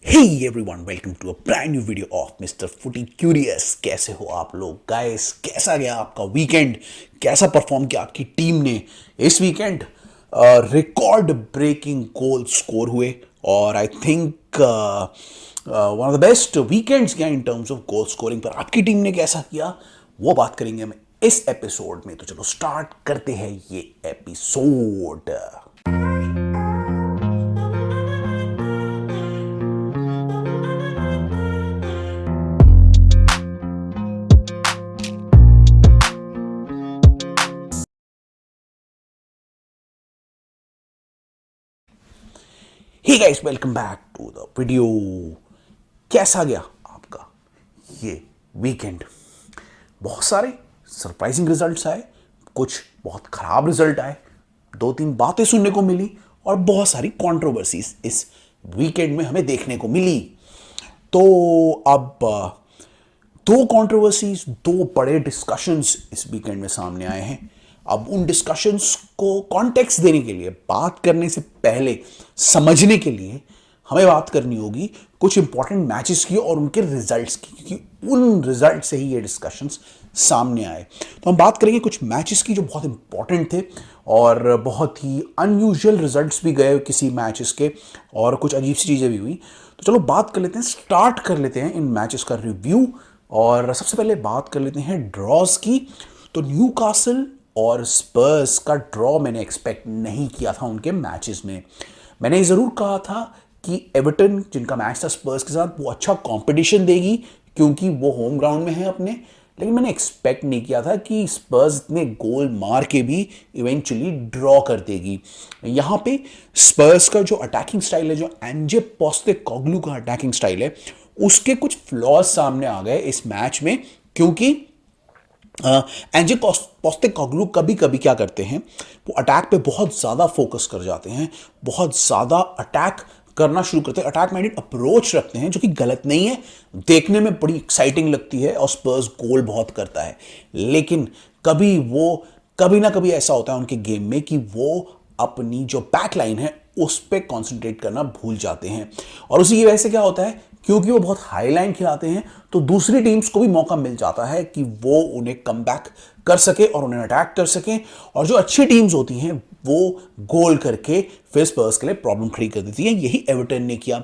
Hey everyone, welcome to a brand new video of Mr. Footy Curious। कैसे हो आप लोग गाइस? कैसा गया आपका वीकेंड? कैसा परफॉर्म किया आपकी टीम ने इस weekend? Record breaking goal score हुए और I think one of the best weekends गया in terms of goal scoring पर। आपकी टीम ने कैसा किया वो बात करेंगे हम इस एपिसोड में। तो चलो स्टार्ट करते हैं ये episode. Hey guys, welcome back to the video. कैसा गया आपका ये वीकेंड? बहुत सारे सरप्राइजिंग रिजल्ट्स आए, कुछ बहुत खराब रिजल्ट आए, दो तीन बातें सुनने को मिली और बहुत सारी कंट्रोवर्सीज इस वीकेंड में हमें देखने को मिली। तो अब दो कंट्रोवर्सीज, दो बड़े डिस्कशंस इस वीकेंड में सामने आए हैं। अब उन डिस्कशंस को कॉन्टेक्स्ट देने के लिए, बात करने से पहले समझने के लिए हमें बात करनी होगी कुछ इंपॉर्टेंट मैचेस की और उनके रिजल्ट्स की, क्योंकि उन रिजल्ट से ही ये डिस्कशंस सामने आए। तो हम बात करेंगे कुछ मैचेस की जो बहुत इंपॉर्टेंट थे और बहुत ही अनयूजुअल रिजल्ट्स भी गए किसी मैचेस के, और कुछ अजीब सी चीज़ें भी हुई। तो चलो बात कर लेते हैं, स्टार्ट कर लेते हैं इन मैचेस का रिव्यू। और सबसे पहले बात कर लेते हैं ड्रॉज की। तो न्यूकासल और स्पर्स का ड्रॉ मैंने एक्सपेक्ट नहीं किया था उनके मैचेस में। मैंने ज़रूर कहा था कि एवर्टन, जिनका मैच था स्पर्स के साथ, वो अच्छा कंपटीशन देगी क्योंकि वो होम ग्राउंड में है अपने। लेकिन मैंने एक्सपेक्ट नहीं किया था कि स्पर्स इतने गोल मार के भी इवेंचुअली ड्रॉ कर देगी। यहाँ पे स्पर्स का जो अटैकिंग स्टाइल है, जो एंजे पोस्टेकोग्लू का अटैकिंग स्टाइल है, उसके कुछ फ्लॉज सामने आ गए इस मैच में। क्योंकि एंजे पोस्टेकोग्लू कभी कभी क्या करते हैं, वो अटैक पे बहुत ज़्यादा फोकस कर जाते हैं, बहुत ज़्यादा अटैक करना शुरू करते हैं, अटैक माइंडेड अप्रोच रखते हैं, जो कि गलत नहीं है, देखने में बड़ी एक्साइटिंग लगती है और स्पर्स गोल बहुत करता है। लेकिन कभी ना कभी ऐसा होता है उनके गेम में कि वो अपनी जो बैक लाइन है उस पर कॉन्सेंट्रेट करना भूल जाते हैं। और उसी की वजह से क्या होता है, क्योंकि वो बहुत हाई लाइन खिलाते हैं, तो दूसरी टीम्स को भी मौका मिल जाता है कि वो उन्हें कम बैक कर सके और उन्हें अटैक कर सके। और जो अच्छी टीम्स होती हैं वो गोल करके फिर स्पर्स के लिए प्रॉब्लम खड़ी कर देती है। यही एवर्टन ने किया।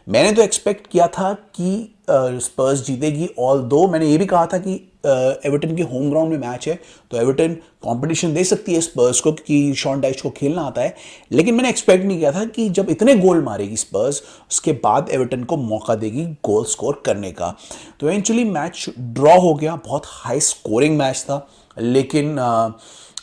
मैंने तो एक्सपेक्ट किया था कि स्पर्स जीतेगी, ऑल दो मैंने ये भी कहा था कि एवर्टन के होम ग्राउंड में मैच है तो एवर्टन कंपटीशन दे सकती है स्पर्स को, क्योंकि शॉन डाइच को खेलना आता है। लेकिन मैंने एक्सपेक्ट नहीं किया था कि जब इतने गोल मारेगी स्पर्स, उसके बाद एवर्टन को मौका देगी गोल स्कोर करने का। तो इवेंचुअली मैच ड्रॉ हो गया। बहुत हाई स्कोरिंग मैच था, लेकिन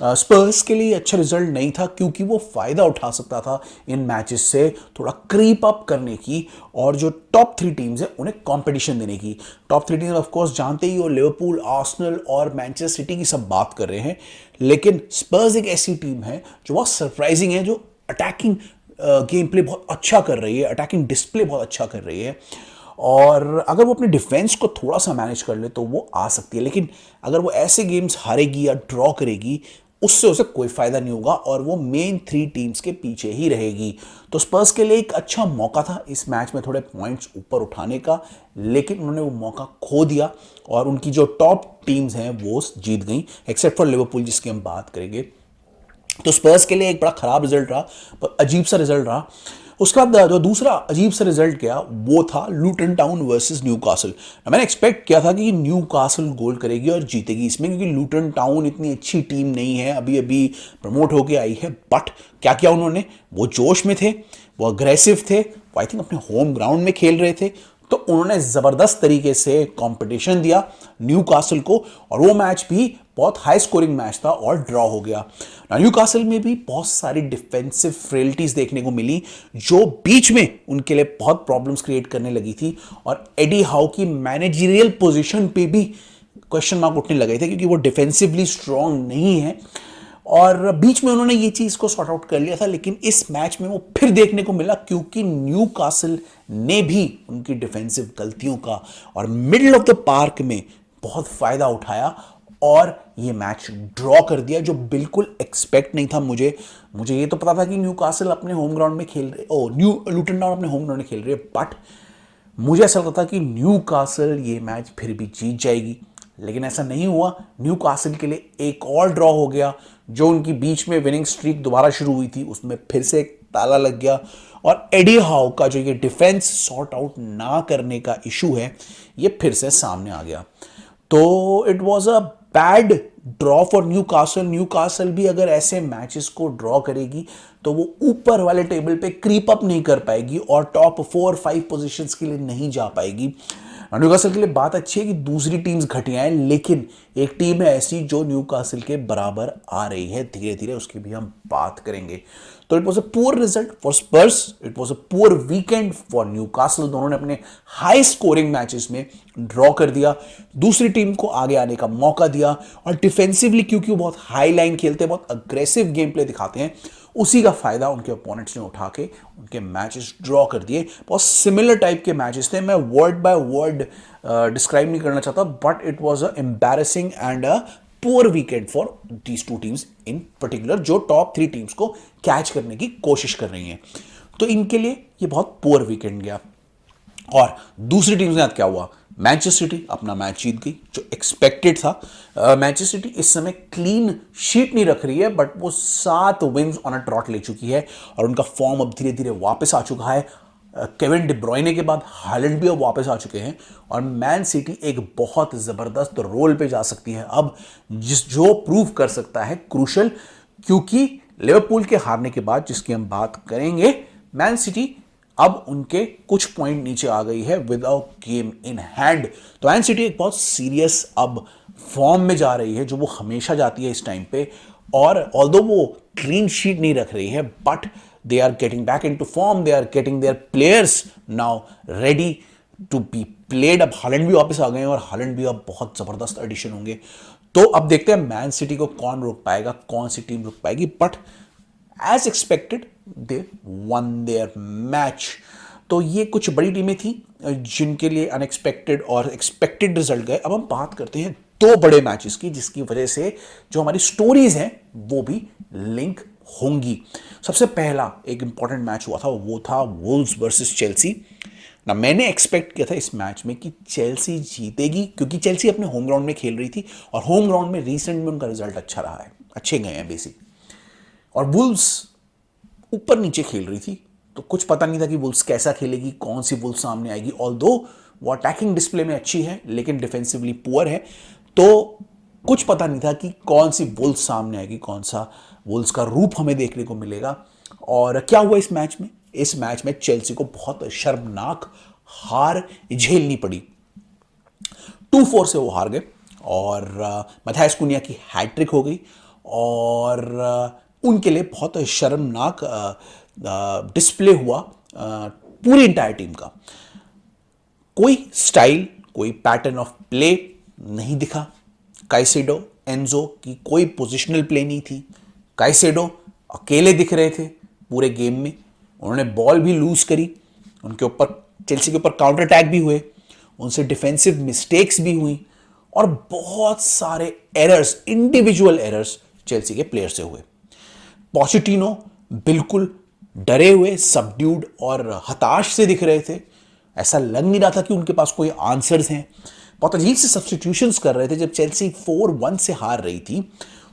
स्पर्स के लिए अच्छा रिजल्ट नहीं था, क्योंकि वो फ़ायदा उठा सकता था इन मैचेस से थोड़ा क्रीप अप करने की और जो टॉप थ्री टीम्स हैं उन्हें कंपटीशन देने की। Top three teams of course जानते ही हो, लिवरपूल, आर्सेनल और मैनचेस्टर सिटी की सब बात कर रहे हैं। लेकिन स्पर्स एक ऐसी टीम है जो बहुत सरप्राइजिंग है, जो अटैकिंग गेम प्ले बहुत अच्छा कर रही है, अटैकिंग डिस्प्ले बहुत अच्छा कर रही है। और अगर वो अपने डिफेंस को थोड़ा सा मैनेज कर ले तो वो आ सकती है। लेकिन अगर वो ऐसे गेम्स हारेगी या ड्रॉ करेगी, उससे उसे कोई फायदा नहीं होगा और वो मेन थ्री टीम्स के पीछे ही रहेगी। तो स्पर्स के लिए एक अच्छा मौका था इस मैच में थोड़े पॉइंट्स ऊपर उठाने का, लेकिन उन्होंने वो मौका खो दिया और उनकी जो टॉप टीम्स हैं वो जीत गई, एक्सेप्ट फॉर लिवरपूल जिसकी हम बात करेंगे। तो स्पर्स के लिए एक बड़ा खराब रिजल्ट रहा, पर अजीब सा रिजल्ट रहा। उसके बाद जो दूसरा अजीब सा रिजल्ट गया वो था लूटन टाउन वर्सेस न्यूकासल। मैंने एक्सपेक्ट किया था कि न्यूकासल गोल करेगी और जीतेगी इसमें, क्योंकि लूटन टाउन इतनी अच्छी टीम नहीं है, अभी अभी प्रमोट होके आई है। बट क्या किया उन्होंने, वो जोश में थे, वो अग्रेसिव थे, वो आई थिंक अपने होम ग्राउंड में खेल रहे थे, तो उन्होंने ज़बरदस्त तरीके से कंपटीशन दिया न्यूकासल को और वो मैच भी बहुत हाई स्कोरिंग मैच था और ड्रॉ हो गया। न्यूकासल में भी बहुत सारी डिफेंसिव फ्रेलिटीज देखने को मिली, जो बीच में उनके लिए बहुत प्रॉब्लम्स क्रिएट करने लगी थी। और एडी हाउ की मैनेजरियल पोजीशन पे भी क्वेश्चन मार्क उठने लगे थे, क्योंकि वो डिफेंसिवली स्ट्रांग नहीं है। और बीच में उन्होंने ये चीज़ को सॉर्ट आउट कर लिया था, लेकिन इस मैच में वो फिर देखने को मिला, क्योंकि न्यूकासल ने भी उनकी डिफेंसिव गलतियों का और मिडिल ऑफ द पार्क में बहुत फ़ायदा उठाया और ये मैच ड्रॉ कर दिया, जो बिल्कुल एक्सपेक्ट नहीं था मुझे ये तो पता था कि न्यूकासल अपने होम ग्राउंड में खेल रहे, लूटन टाउन अपने होम ग्राउंड में खेल रहे, बट मुझे ऐसा लगता था कि न्यू कासल ये मैच फिर भी जीत जाएगी, लेकिन ऐसा नहीं हुआ। न्यू कासल के लिए एक और ड्रॉ हो गया। जो उनकी बीच में विनिंग स्ट्रीक दोबारा शुरू हुई थी उसमें फिर से एक ताला लग गया, और एडी हाउ का जो ये डिफेंस सॉर्ट आउट ना करने का इशू है ये फिर से सामने आ गया। तो it was a bad draw for new castle. New castle भी अगर ऐसे मैचेस को ड्रॉ करेगी तो वो ऊपर वाले टेबल पे क्रीप अप नहीं कर पाएगी और टॉप 4-5 पोजीशंस के लिए नहीं जा पाएगी। न्यूकासल के लिए बात अच्छी है कि दूसरी टीम्स घटिया हैं, लेकिन एक टीम है ऐसी जो न्यूकासल के बराबर आ रही है धीरे धीरे, उसकी भी हम बात करेंगे। तो it was a poor result for Spurs, it was a poor weekend for Newcastle. दोनों ने अपने हाई स्कोरिंग मैचेस में ड्रॉ कर दिया, दूसरी टीम को आगे आने का मौका दिया, और डिफेंसिवली क्योंकि वो बहुत हाई लाइन खेलते हैं, बहुत अग्रेसिव गेम प्ले दिखाते हैं, उसी का फायदा उनके ओपोनेंट्स ने उठा के उनके मैचेस ड्रॉ कर दिए। बहुत सिमिलर टाइप के मैचेस थे। मैं वर्ड बाय वर्ड डिस्क्राइब नहीं करना चाहता, but it was a embarrassing and a poor weekend for these two teams in particular, जो टॉप 3 टीम्स को कैच करने की कोशिश कर रही हैं। तो इनके लिए ये बहुत पुअर वीकेंड गया। और दूसरी टीम के साथ क्या हुआ? मैनचेस्टर सिटी अपना मैच जीत गई, जो एक्सपेक्टेड था। मैनचेस्टर सिटी इस समय क्लीन शीट नहीं रख रही है, बट वो 7 विन्स ऑन अ ट्रॉट ले चुकी है और उनका फॉर्म अब धीरे धीरे वापस आ चुका है। केविन डी ब्रुयने के बाद हालैंड भी अब वापस आ चुके हैं, और मैन सिटी एक बहुत ज़बरदस्त रोल पे जा सकती है अब, जो प्रूव कर सकता है क्रूशल, क्योंकि लिवरपूल के हारने के बाद, जिसकी हम बात करेंगे, मैन सिटी अब उनके कुछ पॉइंट नीचे आ गई है विदाउट गेम इन हैंड। तो मैन सिटी एक बहुत सीरियस अब फॉर्म में जा रही है, जो वो हमेशा जाती है इस टाइम पे। और ऑल्दो वो क्लीन शीट नहीं रख रही है, but they are getting back into form, they are getting there players now ready to be played. अब हालैंड भी वापस आ गए हैं और हालैंड भी अब बहुत जबरदस्त एडिशन होंगे। तो अब देखते हैं मैन सिटी को कौन रोक पाएगा, कौन सी टीम रोक पाएगी। But as expected they won their match. तो ये कुछ बड़ी टीमें थी जिनके लिए अनएक्सपेक्टेड और एक्सपेक्टेड रिजल्ट गए। अब हम बात करते हैं 2 बड़े मैचेस की, जिसकी वजह से जो हमारी स्टोरीज हैं वो भी लिंक होंगी। सबसे पहला एक इंपॉर्टेंट मैच हुआ था, वो था वुल्व्स वर्सेस चेल्सी। ना मैंने एक्सपेक्ट किया था इस मैच में कि चेल्सी जीतेगी, क्योंकि चेल्सी अपने होम ग्राउंड में खेल रही थी और होम ग्राउंड में रिसेंट में उनका रिजल्ट अच्छा रहा है, अच्छे गए हैं बेसिक। और वुल्व्स ऊपर नीचे खेल रही थी, तो कुछ पता नहीं था कि वुल्व्स कैसा खेलेगी, कौन सी वुल्व्स सामने आएगी। ऑल्दो वो अटैकिंग डिस्प्ले में अच्छी है लेकिन डिफेंसिवली पुअर है, तो कुछ पता नहीं था कि कौन सी वुल्व्स सामने आएगी, कौन सा वुल्व्स का रूप हमें देखने को मिलेगा। और क्या हुआ इस मैच में? इस मैच में चेल्सी को बहुत शर्मनाक हार झेलनी पड़ी। 2-4 से वो हार गए, और मैथायस कुनिया की हैट्रिक हो गई, और उनके लिए बहुत शर्मनाक डिस्प्ले हुआ पूरी इंटायर टीम का। कोई स्टाइल, कोई पैटर्न ऑफ प्ले नहीं दिखा। काइसेडो, एंजो की कोई पोजिशनल प्ले नहीं थी। काइसेडो अकेले दिख रहे थे पूरे गेम में, उन्होंने बॉल भी लूज करी, उनके ऊपर, चेल्सी के ऊपर काउंटर अटैक भी हुए, उनसे डिफेंसिव मिस्टेक्स भी हुई, और बहुत सारे एरर्स, इंडिविजुअल एरर्स चेल्सी के प्लेयर से हुए। पोचेटिनो बिल्कुल डरे हुए, सबड्यूड और हताश से दिख रहे थे। ऐसा लग नहीं रहा था कि उनके पास कोई आंसर्स हैं। बहुत अजीब से सब्स्टिट्यूशंस कर रहे थे। जब चेल्सी 4-1 से हार रही थी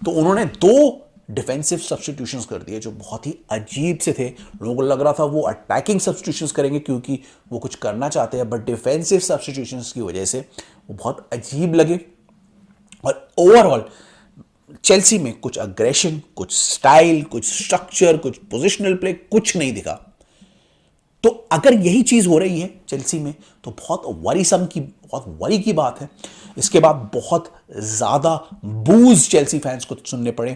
तो उन्होंने 2 डिफेंसिव सब्स्टिट्यूशंस कर दिए जो बहुत ही अजीब से थे। लोगों को लग रहा था वो अटैकिंग सब्स्टिट्यूशंस करेंगे क्योंकि वो कुछ करना चाहते हैं, बट डिफेंसिव सब्स्टिट्यूशंस की वजह से वो बहुत अजीब लगे। और ओवरऑल चेल्सी में कुछ अग्रेशन, कुछ स्टाइल, कुछ स्ट्रक्चर, कुछ पोजिशनल प्ले कुछ नहीं दिखा। तो अगर यही चीज हो रही है चेल्सी में तो बहुत वरी की बात है। इसके बाद बहुत ज्यादा बूज चेल्सी फैंस को सुनने पड़े।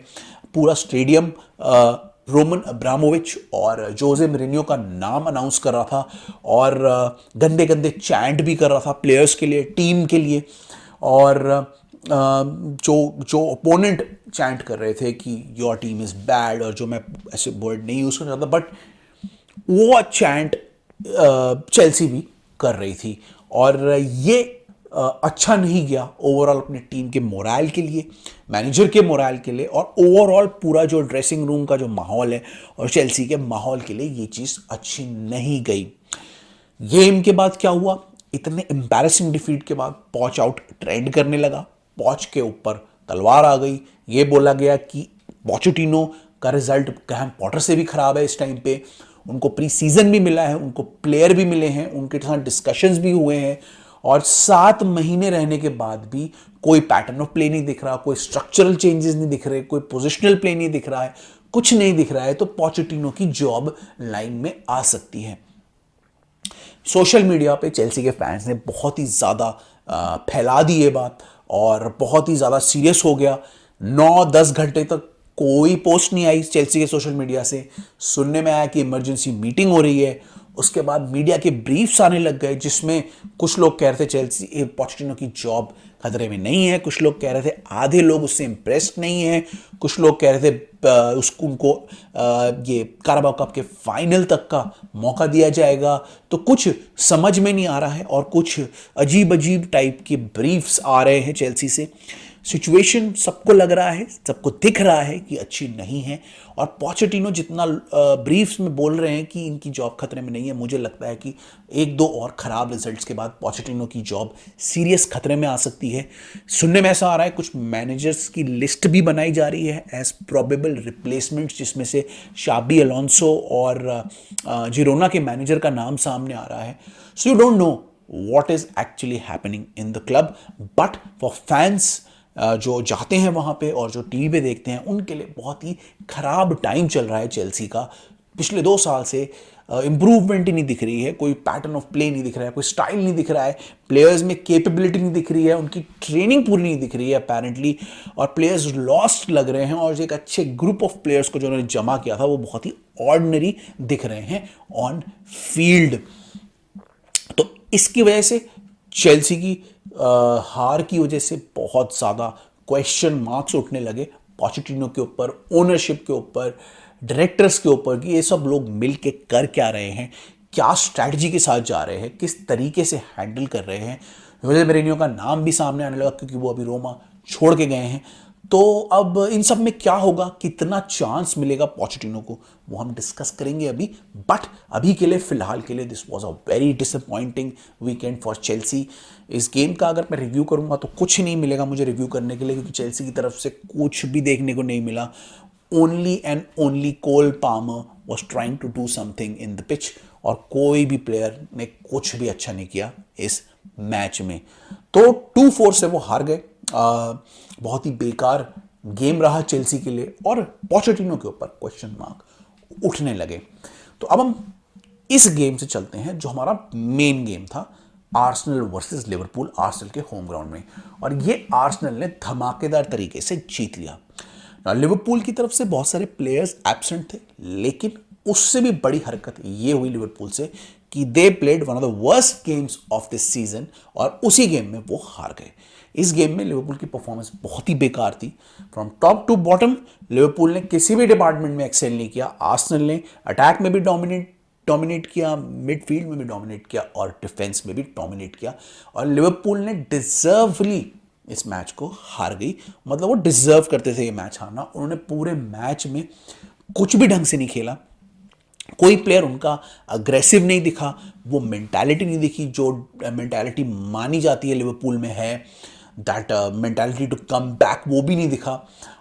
पूरा स्टेडियम रोमन अब्रामोविच और जोजे मोरिन्यो का नाम अनाउंस कर रहा था, और गंदे गंदे चैंट भी कर रहा था प्लेयर्स के लिए, टीम के लिए। और जो ओपोनेंट चैंट कर रहे थे कि योर टीम इज बैड, और जो मैं ऐसे वर्ड नहीं यूज करना चाहता, बट वो चैंट चेल्सी भी कर रही थी, और ये अच्छा नहीं गया ओवरऑल अपनी टीम के मोराल के लिए, मैनेजर के मोराल के लिए, और ओवरऑल पूरा जो ड्रेसिंग रूम का जो माहौल है और चेल्सी के माहौल के लिए ये चीज़ अच्छी नहीं गई। गेम के बाद क्या हुआ, इतने एम्बैरेसिंग डिफीट के बाद पॉच आउट ट्रेंड करने लगा, पॉच के ऊपर तलवार आ गई। ये बोला गया कि पोचेटिनो का रिजल्ट ग्रैहम पॉटर से भी खराब है इस टाइम पे, उनको प्री सीजन भी मिला है, उनको प्लेयर भी मिले हैं, उनके साथ डिस्कशंस भी हुए हैं, और 7 महीने रहने के बाद भी कोई पैटर्न ऑफ प्ले नहीं दिख रहा, कोई स्ट्रक्चरल चेंजेस नहीं दिख रहे, कोई पोजिशनल प्ले नहीं दिख रहा है, कुछ नहीं दिख रहा है। तो पोचेटिनो की जॉब लाइन में आ सकती है। सोशल मीडिया पे चेल्सी के फैंस ने बहुत ही ज़्यादा फैला दी ये बात, और बहुत ही ज़्यादा सीरियस हो गया। 9-10 घंटे तक कोई पोस्ट नहीं आई चेल्सी के सोशल मीडिया से। सुनने में आया कि इमरजेंसी मीटिंग हो रही है। उसके बाद मीडिया के ब्रीफ्स आने लग गए, जिसमें कुछ लोग कह रहे थे चेल्सी पोचेटिनो की जॉब खतरे में नहीं है, कुछ लोग कह रहे थे, आधे लोग उससे इंप्रेस्ड नहीं है, कुछ लोग कह रहे थे उनको ये काराबाओ कप के फाइनल तक का मौका दिया जाएगा। तो कुछ समझ में नहीं आ रहा है, और कुछ अजीब अजीब टाइप के ब्रीफ्स आ रहे हैं चेल्सी से। सिचुएशन सबको लग रहा है, सबको दिख रहा है कि अच्छी नहीं है, और पोचेटिनो जितना ब्रीफ्स में बोल रहे हैं कि इनकी जॉब खतरे में नहीं है, मुझे लगता है कि 1-2 और ख़राब रिजल्ट्स के बाद पोचेटिनो की जॉब सीरियस खतरे में आ सकती है। सुनने में ऐसा आ रहा है कुछ मैनेजर्स की लिस्ट भी बनाई जा रही है एज प्रोबेबल रिप्लेसमेंट्स, जिसमें से शाबी अलोंसो और जिरोना के मैनेजर का नाम सामने आ रहा है। So you don't know what is actually happening in the club, but for fans जो जाते हैं वहाँ पे और जो टीवी पे देखते हैं, उनके लिए बहुत ही ख़राब टाइम चल रहा है चेल्सी का। पिछले 2 साल से इम्प्रूवमेंट ही नहीं दिख रही है, कोई पैटर्न ऑफ प्ले नहीं दिख रहा है, कोई स्टाइल नहीं दिख रहा है, प्लेयर्स में कैपेबिलिटी नहीं दिख रही है, उनकी ट्रेनिंग पूरी नहीं दिख रही है अपेरेंटली, और प्लेयर्स लॉस्ट लग रहे हैं, और एक अच्छे ग्रुप ऑफ प्लेयर्स को जो उन्होंने जमा किया था वो बहुत ही ऑर्डिनरी दिख रहे हैं ऑन फील्ड। तो इसकी वजह से चेल्सी की हार की वजह से बहुत ज़्यादा क्वेश्चन मार्क्स उठने लगे पोचेटिनो के ऊपर, ओनरशिप के ऊपर, डायरेक्टर्स के ऊपर, कि ये सब लोग मिल के कर क्या रहे हैं, क्या स्ट्रैटेजी के साथ जा रहे हैं, किस तरीके से हैंडल कर रहे हैं। जोसे मोरिन्हो का नाम भी सामने आने लगा, क्योंकि वो अभी रोमा छोड़ के गए हैं। तो अब इन सब में क्या होगा, कितना चांस मिलेगा पोचेटिनो को, वो हम डिस्कस करेंगे अभी। बट अभी के लिए, फिलहाल के लिए, this was a very disappointing weekend for Chelsea. इस गेम का अगर मैं रिव्यू करूंगा तो कुछ नहीं मिलेगा मुझे रिव्यू करने के लिए, क्योंकि चेल्सी की तरफ से कुछ भी देखने को नहीं मिला। Only and only Cole Palmer was trying to do something in the pitch, और कोई भी प्लेयर ने कुछ भी अच्छा नहीं किया इस मैच में। तो 2-4 से वो हार गए। बहुत ही बेकार गेम रहा चेल्सी के लिए, और पोचेटिनो के ऊपर क्वेश्चन मार्क उठने लगे। तो अब हम इस गेम से चलते हैं जो हमारा मेन गेम था, आर्सेनल वर्सेस लिवरपूल, आर्सेनल के होम ग्राउंड में, और ये आर्सेनल ने धमाकेदार तरीके से जीत लिया। लिवरपूल की तरफ से बहुत सारे प्लेयर्स एब्सेंट थे, लेकिन उससे भी बड़ी हरकत ये हुई लिवरपूल से कि they played one of the worst games of this season, और उसी गेम में वो हार गए। इस गेम में लिवरपूल की परफॉर्मेंस बहुत ही बेकार थी, from top to bottom. Liverpool ने किसी भी डिपार्टमेंट में एक्सेल नहीं किया। आर्सेनल ने अटैक में भी डोमिनेट किया, मिडफील्ड में भी डोमिनेट किया, और डिफेंस में भी डोमिनेट किया, और लिवरपूल ने डिजर्वली इस मैच को हार गई। मतलब वो डिजर्व करते थे ये मैच हारना। उन्होंने पूरे मैच में कुछ भी ढंग से नहीं खेला, कोई प्लेयर उनका अग्रेसिव नहीं दिखा, वो मेंटालिटी नहीं दिखी जो मेंटालिटी मानी जाती है लिवरपूल में है, that mentality to come back, वो भी नहीं दिखा।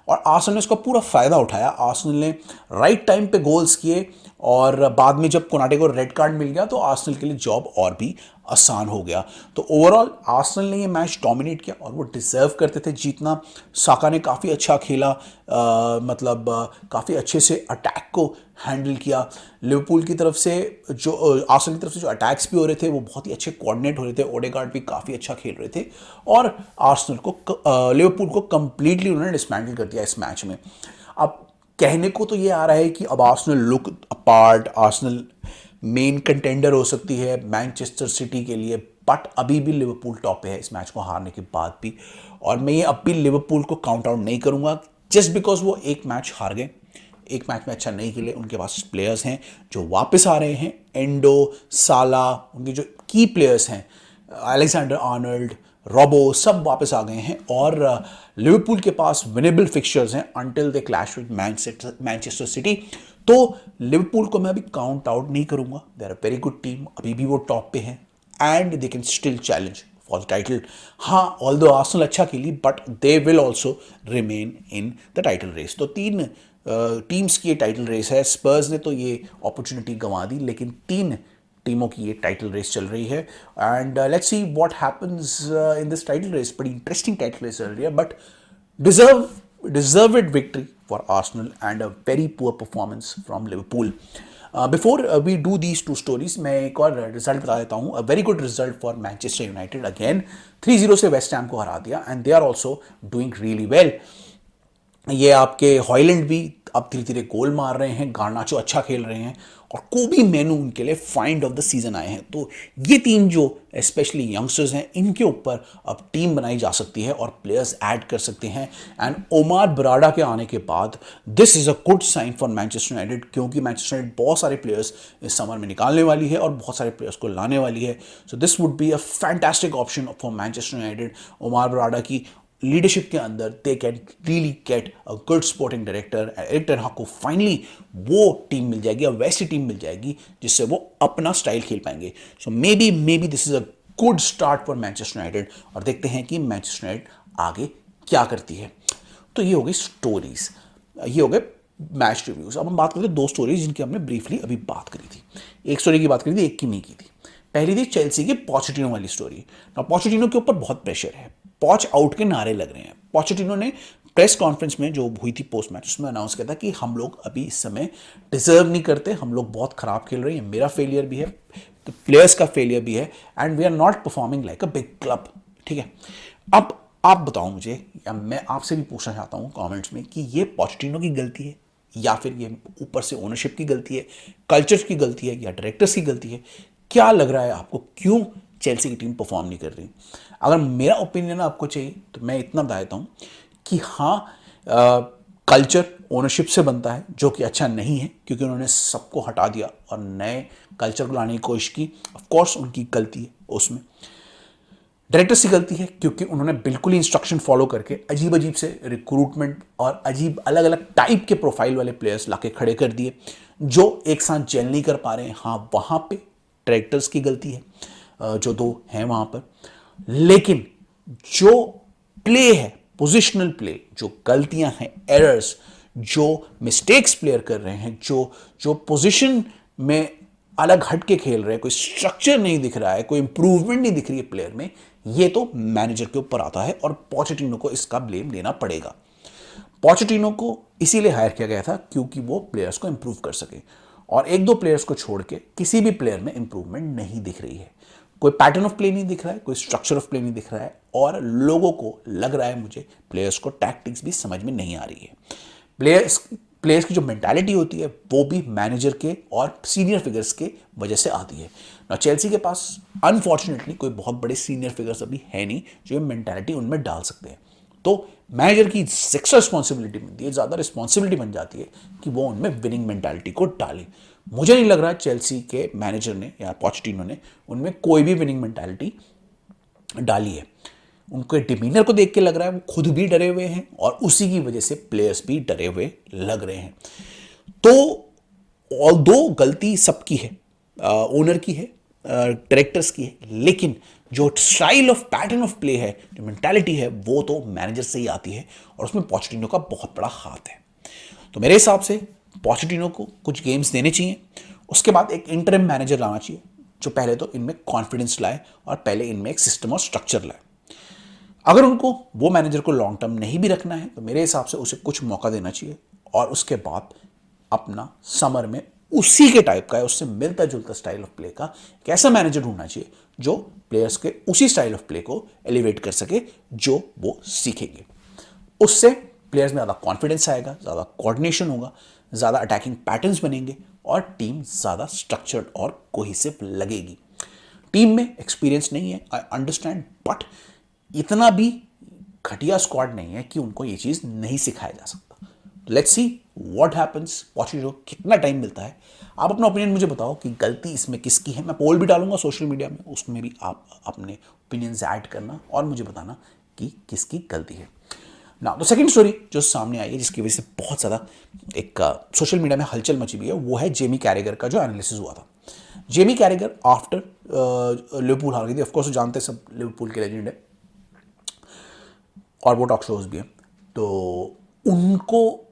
और आर्सेनल ने इसका पूरा फ़ायदा उठाया। आर्सेनल ने राइट टाइम पे गोल्स किए, और बाद में जब कोनाटे को रेड कार्ड मिल गया तो आर्सेनल के लिए जॉब और भी आसान हो गया। तो ओवरऑल आर्सेनल ने ये मैच डोमिनेट किया, और वो डिजर्व करते थे जीतना। साका ने काफ़ी अच्छा खेला, काफ़ी अच्छे से अटैक को हैंडल किया। लिवरपूल की तरफ से जो आर्सेनल की तरफ से जो अटैक्स भी हो रहे थे वो बहुत ही अच्छे कोऑर्डिनेट हो रहे थे। ओडेगार्ड भी काफ़ी अच्छा खेल रहे थे, और आर्सेनल को लिवरपूल को कंप्लीटली उन्होंने डिसमैंटल कर दिया इस मैच में। अब कहने को तो ये आ रहा है कि अब Arsenal look apart, Arsenal main contender हो सकती है मैनचेस्टर सिटी के लिए, बट अभी भी लिवरपूल टॉप पे है इस मैच को हारने के बाद भी। और मैं ये अब भी लिवरपूल को काउंट आउट नहीं करूंगा, जस्ट बिकॉज वो एक मैच हार गए, एक मैच में अच्छा नहीं खेले। उनके पास प्लेयर्स हैं जो वापस आ रहे हैं, एंडो, साला, उनके जो की प्लेयर्स हैं, अलेक्जेंडर आर्नल्ड, रॉबो सब वापस आ गए हैं और लिवरपूल के पास विनेबल फिक्चर्स हैं until they clash with Manchester City. तो लिवरपूल को मैं अभी काउंट आउट नहीं करूंगा, they are a very good team, अभी भी वो टॉप पे हैं and they can still challenge for the title. हाँ, ऑल्दो आर्सेनल अच्छा खेली but they will also remain in the title race. तो तीन टीम्स की ये टाइटल रेस है। स्पर्स ने तो ये अपॉर्चुनिटी गंवा दी, लेकिन तीन टीमों की ये टाइटल रेस चल रही है and let's see what happens in this title race. बड़ी इंटरेस्टिंग टाइटल रेस चल रही है but deserved victory for Arsenal and a very poor performance from Liverpool. Before we do these two stories, मैं एक और रिजल्ट बता देता हूँ। A very good result for Manchester United, again 3-0 से वेस्ट हैम को हरा दिया and they are also doing really well. ये आपके हॉयलैंड भी अब धीरे धीरे गोल मार रहे हैं, गार्नाचो अच्छा खेल रहे हैं और कोबी मेनू उनके लिए फाइंड ऑफ द सीजन आए हैं। तो ये तीन जो स्पेशली यंगस्टर्स हैं, इनके ऊपर अब टीम बनाई जा सकती है और प्लेयर्स ऐड कर सकते हैं एंड ओमार बराडा के आने के बाद this is a good sign for Manchester United, क्योंकि मैनचेस्टर यूनाइटेड बहुत सारे प्लेयर्स इस समर में निकालने वाली है और बहुत सारे प्लेयर्स को लाने वाली है। So this would be a fantastic option for Manchester United. Omar Berrada की लीडरशिप के अंदर they can really get a good sporting director. Erik ten Hag को फाइनली वो टीम मिल जाएगी और वैसी टीम मिल जाएगी जिससे वो अपना स्टाइल खेल पाएंगे। So maybe this is a good start for Manchester United और देखते हैं कि मैनचेस्टर यूनाइटेड आगे क्या करती है। तो ये हो गई स्टोरीज, ये हो गए मैच रिव्यूज। अब हम बात करते हैं दो स्टोरीज जिनकी हमने ब्रीफली अभी बात करी थी। एक स्टोरी की बात करी थी, एक की नहीं की थी। पहली थी चेल्सी की पोचेटिनो वाली स्टोरी। ना पोचेटिनो के ऊपर बहुत प्रेशर है, पॉच आउट के नारे लग रहे हैं। पोचेटिनो ने प्रेस कॉन्फ्रेंस में जो हुई थी पोस्ट मैच, उसमें अनाउंस किया था कि हम लोग अभी इस समय डिजर्व नहीं करते, हम लोग बहुत खराब खेल रहे हैं, मेरा फेलियर भी है, तो प्लेयर्स का फेलियर भी है and we are not performing like a big club. ठीक है, अब आप बताओ मुझे, या मैं आपसे भी पूछना चाहता हूँ कमेंट्स में कि ये पोचेटिनो की गलती है या फिर ये ऊपर से ओनरशिप की गलती है, कल्चर की गलती है या डायरेक्टर्स की गलती है? क्या लग रहा है आपको, क्यों चेल्सी की टीम परफॉर्म नहीं कर रही? अगर मेरा ओपिनियन आपको चाहिए तो मैं इतना बता देता हूँ कि हाँ, कल्चर ओनरशिप से बनता है, जो कि अच्छा नहीं है क्योंकि उन्होंने सबको हटा दिया और नए कल्चर को लाने की कोशिश की। ऑफ कोर्स उनकी गलती है उसमें। डायरेक्टर्स की गलती है क्योंकि उन्होंने बिल्कुल ही इंस्ट्रक्शन फॉलो करके अजीब अजीब से रिक्रूटमेंट और अजीब अलग अलग टाइप के प्रोफाइल वाले प्लेयर्स लाके खड़े कर दिए जो एक साथ जेल नहीं कर पा रहे हैं। हाँ, वहाँ पे डायरेक्टर्स की गलती है, जो दो हैं वहाँ पर। लेकिन जो प्ले है, पोजिशनल प्ले, जो गलतियां हैं, एरर्स, जो मिस्टेक्स प्लेयर कर रहे हैं, जो पोजीशन में अलग हट के खेल रहे हैं, कोई स्ट्रक्चर नहीं दिख रहा है, कोई इंप्रूवमेंट नहीं दिख रही है प्लेयर में, ये तो मैनेजर के ऊपर आता है और पोचेटिनो को इसका ब्लेम लेना पड़ेगा। पोचेटिनो को इसीलिए हायर किया गया था क्योंकि वो प्लेयर्स को इंप्रूव कर सके और एक दो प्लेयर्स को छोड़ के किसी भी प्लेयर में इंप्रूवमेंट नहीं दिख रही है। कोई पैटर्न ऑफ प्ले नहीं दिख रहा है, कोई स्ट्रक्चर ऑफ प्ले नहीं दिख रहा है और लोगों को लग रहा है, मुझे प्लेयर्स को टैक्टिक्स भी समझ में नहीं आ रही है। प्लेयर्स की जो मेंटालिटी होती है वो भी मैनेजर के और सीनियर फिगर्स के वजह से आती है ना। चेल्सी के पास अनफॉर्चुनेटली कोई बहुत बड़े सीनियर फिगर्स अभी है नहीं जो ये मेंटालिटी उनमें डाल सकते हैं। तो मैनेजर की एक्स्ट्रा रिस्पॉन्सिबिलिटी बनती है, ज़्यादा रिस्पॉन्सिबिलिटी बन जाती है कि वो उनमें विनिंग मेंटालिटी को डाले। मुझे नहीं लग रहा चेल्सी के मैनेजर ने या पोचेटिनो ने उनमें कोई भी विनिंग मेंटालिटी डाली है। उनके डिमीनर को देख के लग रहा है वो खुद भी डरे हुए हैं और उसी की वजह से प्लेयर्स भी डरे हुए लग रहे हैं। तो ऑल्दो गलती सबकी है, ओनर की है, डायरेक्टर्स की है, लेकिन जो style of pattern of play है, जो मेंटालिटी है, वो तो मैनेजर से ही आती है और उसमें पोचेटिनो का बहुत बड़ा हाथ है। तो मेरे हिसाब से पोचेटिनो को कुछ गेम्स देने चाहिए, उसके बाद एक इंटरिम मैनेजर लाना चाहिए जो पहले तो इनमें कॉन्फिडेंस लाए और पहले इनमें एक सिस्टम और स्ट्रक्चर लाए। अगर उनको वो मैनेजर को लॉन्ग टर्म नहीं भी रखना है तो मेरे हिसाब से उसे कुछ मौका देना चाहिए और उसके बाद अपना समर में उसी के टाइप का है, उससे मिलता जुलता स्टाइल ऑफ प्ले का एक ऐसा मैनेजर ढूंढना चाहिए जो प्लेयर्स के उसी स्टाइल ऑफ प्ले को एलिवेट कर सके जो वो सीखेंगे। उससे प्लेयर्स में ज़्यादा कॉन्फिडेंस आएगा, ज़्यादा कोऑर्डिनेशन होगा, ज़्यादा अटैकिंग पैटर्न्स बनेंगे और टीम ज़्यादा स्ट्रक्चर्ड और कोहेसिव लगेगी। टीम में एक्सपीरियंस नहीं है, आई अंडरस्टैंड, बट इतना भी घटिया स्क्वाड नहीं है कि उनको ये चीज़ नहीं सिखाया जा सकता। Let's see what happens. Pochettino कितना टाइम मिलता है। आप अपना ओपिनियन मुझे बताओ कि गलती इसमें किसकी है। मैं पोल भी डालूंगा सोशल मीडिया में, उसमें भी आप अपने ओपिनियंस ऐड करना और मुझे बताना कि किसकी गलती है ना। तो सेकंड स्टोरी जो सामने आई है, जिसकी वजह से बहुत ज़्यादा एक सोशल मीडिया में हलचल मची हुई है, वो है जेमी कैरेगर का जो एनालिसिस हुआ था। जेमी कैरेगर आफ्टर लिवरपूल हार गई थी, ऑफकोर्स जानते हैं सब, लिवरपूल के लेजेंड है और वो टॉक शोज भी है। तो उनको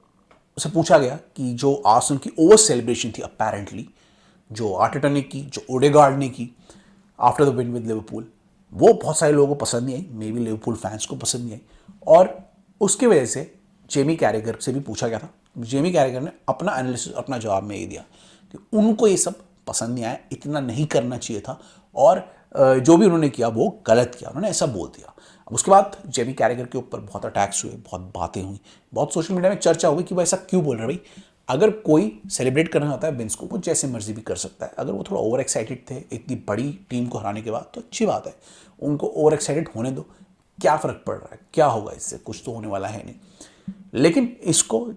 से पूछा गया कि जो आर्सेनल की ओवर सेलिब्रेशन थी अपेरेंटली, जो आर्टेटा ने की, जो ओडेगार्ड ने की after the win with Liverpool, वो बहुत सारे लोगों को पसंद नहीं आई, मे बी लिवरपूल फैंस को पसंद नहीं आई। और उसकी वजह से जेमी कैरेगर से भी पूछा गया था। जेमी कैरेगर ने अपना एनालिसिस, अपना जवाब में ये दिया कि उनको ये सब पसंद नहीं आया, इतना नहीं करना चाहिए था, और जो भी उन्होंने किया वो गलत किया, उन्होंने ऐसा बोल दिया। अब उसके बाद जेमी कैरेगर के ऊपर बहुत अटैक्स हुए, बहुत बातें हुई, बहुत सोशल मीडिया में चर्चा हुई कि भाई ऐसा क्यों बोल रहे हैं। भाई अगर कोई सेलिब्रेट करना चाहता है विंस को, वो जैसे मर्जी भी कर सकता है। अगर वो थोड़ा ओवर एक्साइटेड थे इतनी बड़ी टीम को हराने के बाद, तो अच्छी बात है, उनको ओवर एक्साइटेड होने दो, क्या फ़र्क पड़ रहा है, क्या होगा इससे, कुछ तो होने वाला है नहीं। लेकिन इसको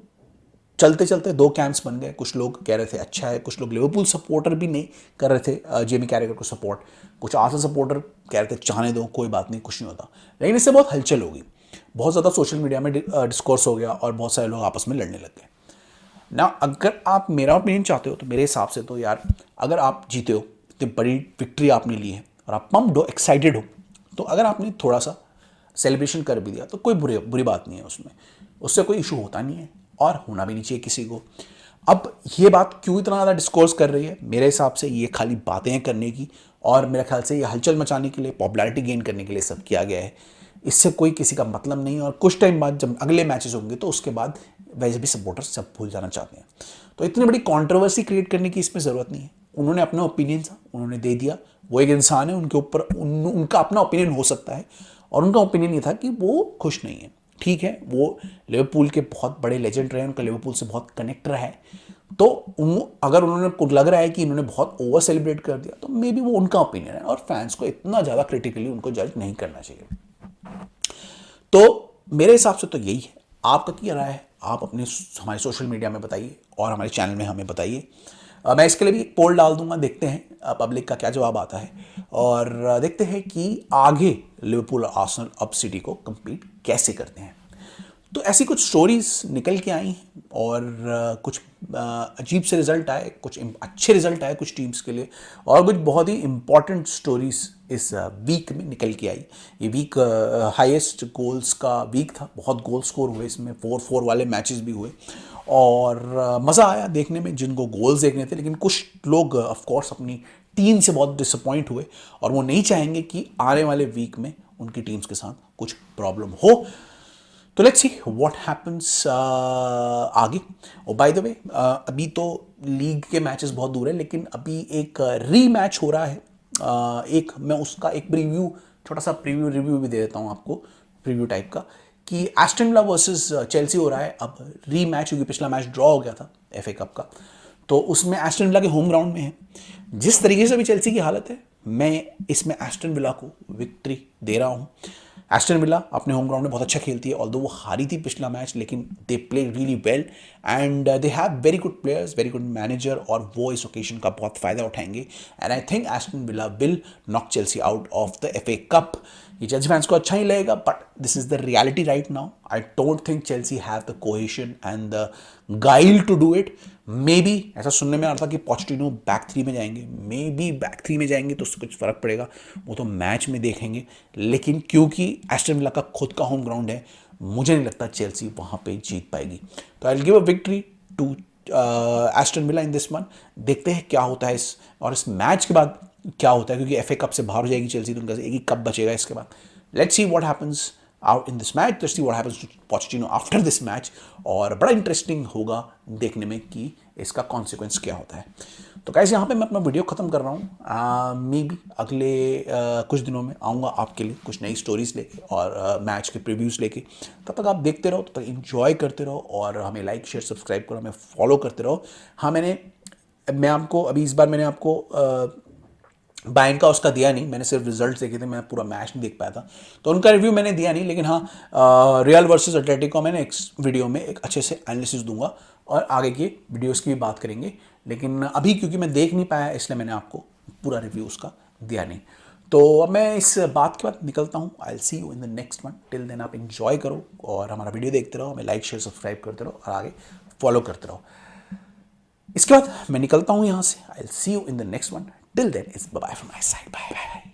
चलते चलते दो कैंप्स बन गए। कुछ लोग कह रहे थे अच्छा है, कुछ लोग लिवरपूल सपोर्टर भी नहीं कर रहे थे जेमी कैरेगर को सपोर्ट, कुछ आर्सेनल सपोर्टर कह रहे थे चाहने दो, कोई बात नहीं, कुछ नहीं होता। लेकिन इससे बहुत हलचल हो गई, बहुत ज़्यादा सोशल मीडिया में डिस्कोर्स हो गया और बहुत सारे लोग आपस में लड़ने लग गए ना। अगर आप मेरा ओपिनियन चाहते हो तो मेरे हिसाब से तो यार, अगर आप जीते हो, इतनी बड़ी विक्ट्री आपने ली है और आप पम्प्ड हो, एक्साइटेड हो, तो अगर आपने थोड़ा सा सेलिब्रेशन कर भी दिया तो कोई बुरी बात नहीं है उसमें, उससे कोई इशू होता नहीं है और होना भी नहीं चाहिए किसी को। अब ये बात क्यों इतना ज़्यादा डिस्कोर्स कर रही है, मेरे हिसाब से ये खाली बातें हैं करने की, और मेरे ख्याल से ये हलचल मचाने के लिए, पॉपुलैरिटी गेन करने के लिए सब किया गया है। इससे कोई किसी का मतलब नहीं है, और कुछ टाइम बाद जब अगले मैचेस होंगे तो उसके बाद वैसे भी सपोर्टर्स सब भूल जाना चाहते हैं। तो इतनी बड़ी कंट्रोवर्सी क्रिएट करने की इसमें ज़रूरत नहीं है। उन्होंने अपना ओपिनियन था, उन्होंने दे दिया, वो एक इंसान है, उनके ऊपर उनका अपना ओपिनियन हो सकता है, और उनका ओपिनियन ये था कि वो खुश नहीं है। ठीक है, वो लिवरपूल के बहुत बड़े लेजेंड रहे, उनका लिवरपूल से बहुत कनेक्ट रहा है, तो अगर उन्होंने को लग रहा है कि इन्होंने बहुत ओवर सेलिब्रेट कर दिया, तो मे बी वो उनका ओपिनियन है, और फैंस को इतना ज़्यादा क्रिटिकली उनको जज नहीं करना चाहिए। तो मेरे हिसाब से तो यही है। आपका क्या राय है, आप अपने हमारे सोशल मीडिया में बताइए और हमारे चैनल में हमें बताइए। मैं इसके लिए भी एक पोल डाल दूंगा, देखते हैं पब्लिक का क्या जवाब आता है, और देखते हैं कि आगे लिवरपूल और आर्सेनल अब सिटी को compete कैसे करते हैं। तो ऐसी कुछ स्टोरीज निकल के आई हैं, और कुछ अजीब से रिजल्ट आए, कुछ अच्छे रिजल्ट आए कुछ टीम्स के लिए, और कुछ बहुत ही इंपॉर्टेंट स्टोरीज इस वीक में निकल के आई। ये वीक हाईएस्ट गोल्स का वीक था, बहुत गोल स्कोर हुए इसमें, 4-4 वाले मैचेस भी हुए, और मज़ा आया देखने में जिनको गोल्स देखने थे। लेकिन कुछ लोग ऑफ कोर्स अपनी टीम से बहुत डिसअपॉइंट हुए, और वो नहीं चाहेंगे कि आने वाले वीक में उनकी टीम्स के साथ कुछ प्रॉब्लम हो। तो लेट्स सी व्हाट हैपन्स आगे। और बाय द वे, अभी तो लीग के मैचेस बहुत दूर है, लेकिन अभी एक रीमैच हो रहा है। एक मैं उसका एक प्रीव्यू, छोटा सा प्रीव्यू रिव्यू भी दे देता हूँ आपको, प्रीव्यू टाइप का, कि एस्टन विला वर्सेस चेल्सी हो रहा है अब रीमैच, क्योंकि पिछला मैच ड्रॉ हो गया था FA कप का, तो उसमें एस्टन विला के होम ग्राउंड में है। जिस तरीके से भी चेल्सी की हालत है, मैं इसमें एस्टन विला को विक्ट्री दे रहा हूँ। एस्टन विला अपने होम ग्राउंड में बहुत अच्छा खेलती है, ऑल्दो वो हारी थी पिछला मैच, लेकिन they play really well and they have very good players, very good manager, और वो इस ओकेजन का बहुत फ़ायदा उठाएंगे। And I think Aston Villa will knock Chelsea out of the FA cup. ये चेल्सी फैंस को अच्छा ही लगेगा, but this is the reality right now. I don't think Chelsea have the cohesion and the guile to do it. Maybe ऐसा सुनने में आ रहा था कि पोचेटिनो बैक 3 में जाएंगे, मे बी बैक 3 में जाएंगे तो उससे कुछ फ़र्क पड़ेगा, वो तो मैच में देखेंगे। लेकिन क्योंकि एस्टन विला का खुद का होम ग्राउंड है, मुझे नहीं लगता चेल्सी वहाँ पे जीत पाएगी। तो I will give a victory to Aston Villa in this one. देखते हैं क्या होता है इस मैच के बाद क्या होता है, क्योंकि FA कप से बाहर हो जाएगी चेल्सी, तो उनका एक ही कप बचेगा इसके बाद। Let's see what happens out in this match, let's see what happens to Pochettino after this match, और बड़ा इंटरेस्टिंग होगा देखने में कि इसका कॉन्सिक्वेंस क्या होता है। तो गाइस, यहाँ पे मैं अपना वीडियो ख़त्म कर रहा हूँ। मे बी अगले कुछ दिनों में आऊँगा आपके लिए कुछ नई स्टोरीज लेके और मैच के प्रीव्यूज़ लेके। तब तक आप देखते रहो, तब तक इंजॉय करते रहो, और हमें लाइक शेयर सब्सक्राइब करो, हमें फॉलो करते रहो। हाँ, मैं आपको अभी इस बार मैंने आपको बायन का उसका दिया नहीं, मैंने सिर्फ रिजल्ट देखे थे, मैं पूरा मैच नहीं देख पाया था, तो उनका रिव्यू मैंने दिया नहीं। लेकिन हाँ, रियल वर्सेस एटलेटिको मैंने एक वीडियो में एक अच्छे से एनालिसिस दूंगा और आगे की वीडियोस की भी बात करेंगे। लेकिन अभी क्योंकि मैं देख नहीं पाया इसलिए मैंने आपको पूरा रिव्यू उसका दिया नहीं। तो अब मैं इस बात के बाद निकलता हूँ। I will see you in the next one. Till then आप इंजॉय करो और हमारा वीडियो देखते रहो, हमें लाइक शेयर सब्सक्राइब करते रहो और आगे फॉलो करते रहो। इसके बाद मैं निकलता हूँ यहाँ से। I will see you in the next one. Till then it's bye bye from my side. Bye bye.